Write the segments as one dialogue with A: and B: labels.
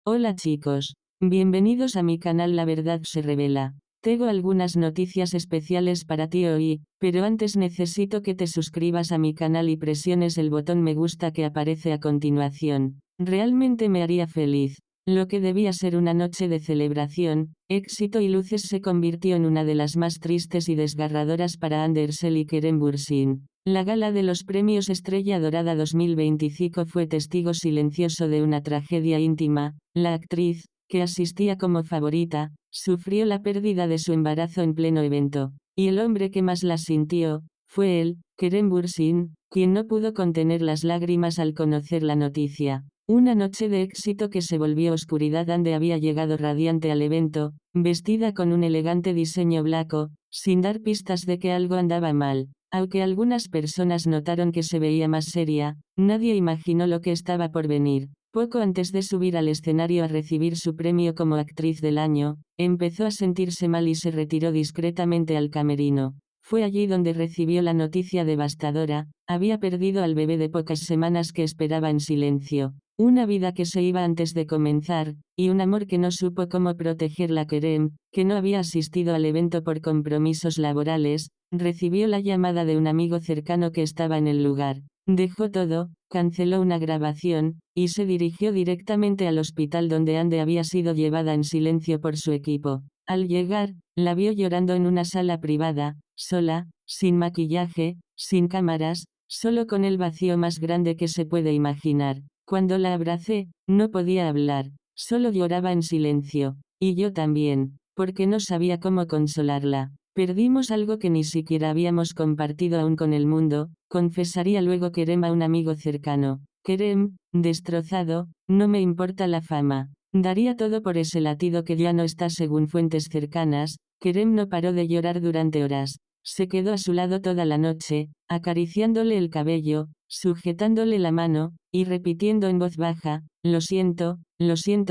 A: Hola chicos, bienvenidos a mi canal La Verdad se Revela. Tengo algunas noticias especiales para ti hoy, pero antes necesito que te suscribas a mi canal y presiones el botón me gusta que aparece a continuación. Realmente me haría feliz. Lo que debía ser una noche de celebración, éxito y luces se convirtió en una de las más tristes y desgarradoras para Andersel y Kerem Bürsin. La gala de los premios Estrella Dorada 2025 fue testigo silencioso de una tragedia íntima. La actriz, que asistía como favorita, sufrió la pérdida de su embarazo en pleno evento, y el hombre que más la sintió, fue él, Kerem Bürsin, quien no pudo contener las lágrimas al conocer la noticia. Una noche de éxito que se volvió oscuridad. Ande había llegado radiante al evento, vestida con un elegante diseño blanco, sin dar pistas de que algo andaba mal. Aunque algunas personas notaron que se veía más seria, nadie imaginó lo que estaba por venir. Poco antes de subir al escenario a recibir su premio como actriz del año, empezó a sentirse mal y se retiró discretamente al camerino. Fue allí donde recibió la noticia devastadora: había perdido al bebé de pocas semanas que esperaba en silencio. Una vida que se iba antes de comenzar, y un amor que no supo cómo protegerla. Kerem, que no había asistido al evento por compromisos laborales, recibió la llamada de un amigo cercano que estaba en el lugar. Dejó todo, canceló una grabación, y se dirigió directamente al hospital donde Ande había sido llevada en silencio por su equipo. Al llegar, la vio llorando en una sala privada, sola, sin maquillaje, sin cámaras, solo con el vacío más grande que se puede imaginar. Cuando la abracé, no podía hablar, solo lloraba en silencio, y yo también, porque no sabía cómo consolarla. Perdimos algo que ni siquiera habíamos compartido aún con el mundo, confesaría luego Kerem a un amigo cercano. Kerem, destrozado, no me importa la fama. Daría todo por ese latido que ya no está. Según fuentes cercanas, Kerem no paró de llorar durante horas. Se quedó a su lado toda la noche, acariciándole el cabello, sujetándole la mano, y repitiendo en voz baja: lo siento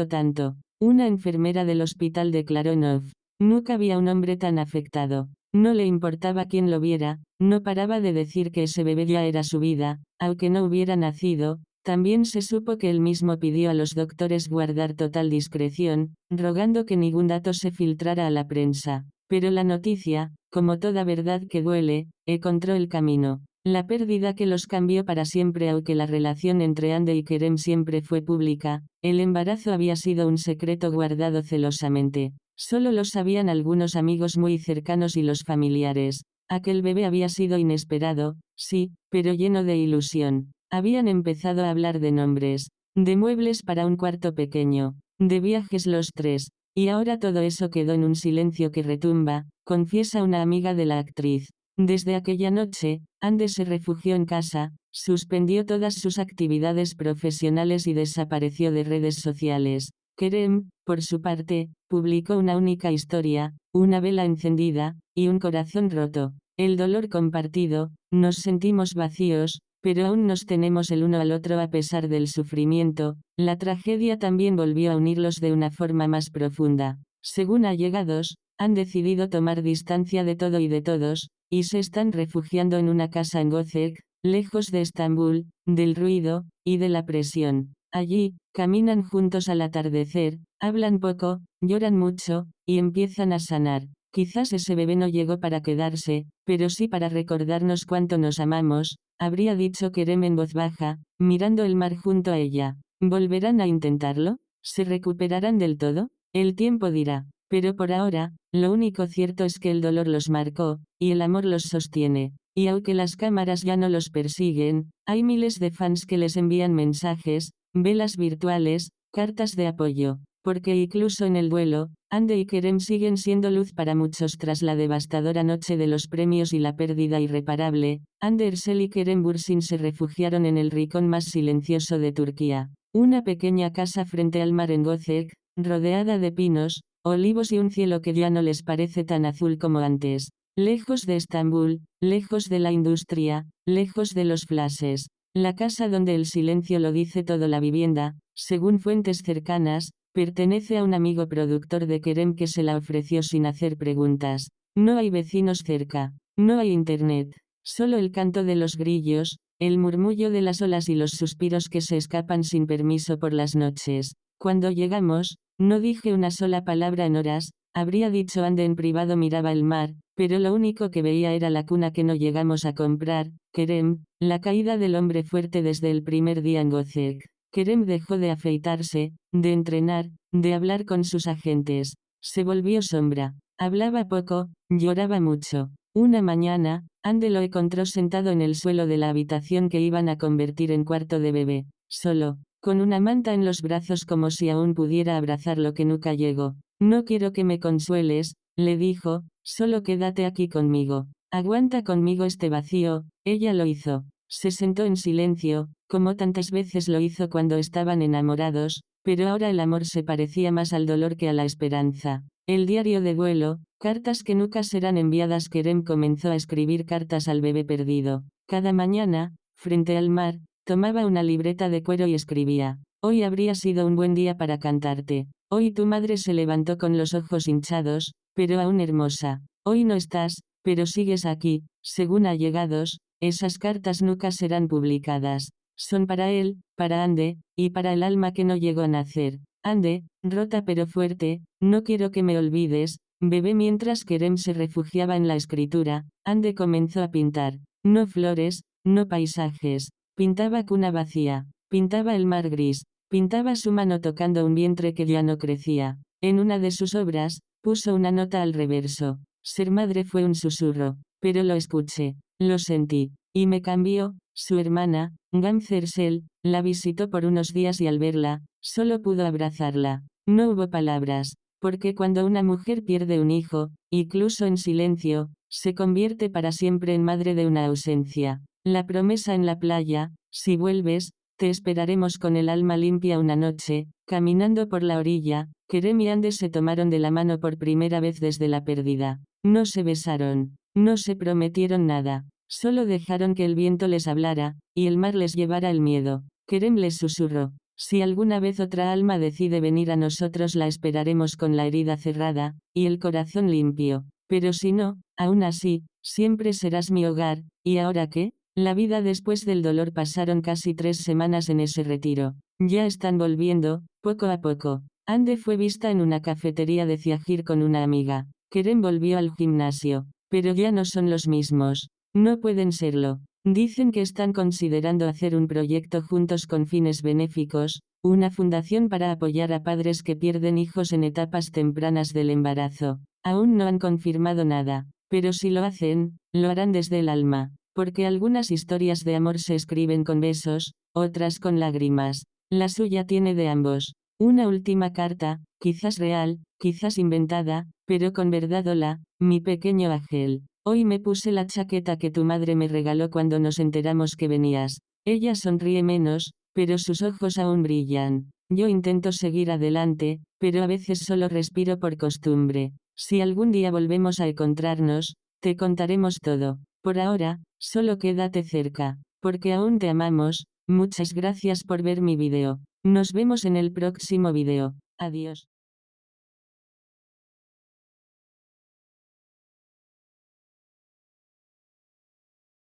A: tanto. Una enfermera del hospital declaró en off: nunca había un hombre tan afectado. No le importaba quién lo viera, no paraba de decir que ese bebé ya era su vida, aunque no hubiera nacido. También se supo que él mismo pidió a los doctores guardar total discreción, rogando que ningún dato se filtrara a la prensa. Pero la noticia, como toda verdad que duele, encontró el camino. La pérdida que los cambió para siempre. Aunque la relación entre Ande y Kerem siempre fue pública, el embarazo había sido un secreto guardado celosamente. Solo lo sabían algunos amigos muy cercanos y los familiares. Aquel bebé había sido inesperado, sí, pero lleno de ilusión. Habían empezado a hablar de nombres, de muebles para un cuarto pequeño, de viajes los tres, y ahora todo eso quedó en un silencio que retumba, confiesa una amiga de la actriz. Desde aquella noche, Ande se refugió en casa, suspendió todas sus actividades profesionales y desapareció de redes sociales. Kerem, por su parte, publicó una única historia: una vela encendida, y un corazón roto. El dolor compartido, nos sentimos vacíos, pero aún nos tenemos el uno al otro a pesar del sufrimiento. La tragedia también volvió a unirlos de una forma más profunda. Según allegados, han decidido tomar distancia de todo y de todos, y se están refugiando en una casa en Göcek, lejos de Estambul, del ruido, y de la presión. Allí, caminan juntos al atardecer, hablan poco, lloran mucho, y empiezan a sanar. Quizás ese bebé no llegó para quedarse, pero sí para recordarnos cuánto nos amamos, habría dicho Kerem en voz baja, mirando el mar junto a ella. ¿Volverán a intentarlo? ¿Se recuperarán del todo? El tiempo dirá. Pero por ahora, lo único cierto es que el dolor los marcó, y el amor los sostiene. Y aunque las cámaras ya no los persiguen, hay miles de fans que les envían mensajes, velas virtuales, cartas de apoyo. Porque incluso en el duelo, Ande y Kerem siguen siendo luz para muchos. Tras la devastadora noche de los premios y la pérdida irreparable, Andersel y Kerem Bürsin se refugiaron en el rincón más silencioso de Turquía. Una pequeña casa frente al mar en Göcek, rodeada de pinos, olivos y un cielo que ya no les parece tan azul como antes. Lejos de Estambul, lejos de la industria, lejos de los flashes. La casa donde el silencio lo dice todo. La vivienda, según fuentes cercanas, pertenece a un amigo productor de Kerem que se la ofreció sin hacer preguntas. No hay vecinos cerca, no hay internet, solo el canto de los grillos, el murmullo de las olas y los suspiros que se escapan sin permiso por las noches. Cuando llegamos, no dije una sola palabra en horas, habría dicho Ande en privado miraba el mar, pero lo único que veía era la cuna que no llegamos a comprar. Kerem, la caída del hombre fuerte desde el primer día en Gozek. Kerem dejó de afeitarse, de entrenar, de hablar con sus agentes. Se volvió sombra. Hablaba poco, lloraba mucho. Una mañana, Ande lo encontró sentado en el suelo de la habitación que iban a convertir en cuarto de bebé, solo, con una manta en los brazos como si aún pudiera abrazar lo que nunca llegó. No quiero que me consueles, le dijo, solo quédate aquí conmigo. Aguanta conmigo este vacío. Ella lo hizo. Se sentó en silencio, como tantas veces lo hizo cuando estaban enamorados, pero ahora el amor se parecía más al dolor que a la esperanza. El diario de duelo, cartas que nunca serán enviadas. Kerem comenzó a escribir cartas al bebé perdido. Cada mañana, frente al mar, tomaba una libreta de cuero y escribía: hoy habría sido un buen día para cantarte. Hoy tu madre se levantó con los ojos hinchados, pero aún hermosa. Hoy no estás, pero sigues aquí. Según allegados, esas cartas nunca serán publicadas. Son para él, para Ande, y para el alma que no llegó a nacer. Ande, rota pero fuerte, no quiero que me olvides. Bebé. Mientras Kerem se refugiaba en la escritura, Ande comenzó a pintar. No flores, no paisajes. Pintaba cuna vacía. Pintaba el mar gris. Pintaba su mano tocando un vientre que ya no crecía. En una de sus obras, puso una nota al reverso. Ser madre fue un susurro, pero lo escuché, lo sentí, y me cambió. Su hermana, Gamzersel, la visitó por unos días y al verla, solo pudo abrazarla. No hubo palabras, porque cuando una mujer pierde un hijo, incluso en silencio, se convierte para siempre en madre de una ausencia. La promesa en la playa: si vuelves, te esperaremos con el alma limpia. Una noche, caminando por la orilla, Kerem y Ande se tomaron de la mano por primera vez desde la pérdida. No se besaron, no se prometieron nada, solo dejaron que el viento les hablara, y el mar les llevara el miedo. Kerem les susurró: si alguna vez otra alma decide venir a nosotros, la esperaremos con la herida cerrada, y el corazón limpio. Pero si no, aún así, siempre serás mi hogar. ¿Y ahora qué? La vida después del dolor. Pasaron casi 3 semanas en ese retiro. Ya están volviendo, poco a poco. Ande fue vista en una cafetería de Ciajir con una amiga. Kerem volvió al gimnasio, pero ya no son los mismos. No pueden serlo. Dicen que están considerando hacer un proyecto juntos con fines benéficos, una fundación para apoyar a padres que pierden hijos en etapas tempranas del embarazo. Aún no han confirmado nada, pero si lo hacen, lo harán desde el alma. Porque algunas historias de amor se escriben con besos, otras con lágrimas. La suya tiene de ambos. Una última carta, quizás real, quizás inventada, pero con verdad. Hola, mi pequeño ángel. Hoy me puse la chaqueta que tu madre me regaló cuando nos enteramos que venías. Ella sonríe menos, pero sus ojos aún brillan. Yo intento seguir adelante, pero a veces solo respiro por costumbre. Si algún día volvemos a encontrarnos, te contaremos todo. Por ahora, solo quédate cerca, porque aún te amamos. Muchas gracias por ver mi video. Nos vemos en el próximo video. Adiós.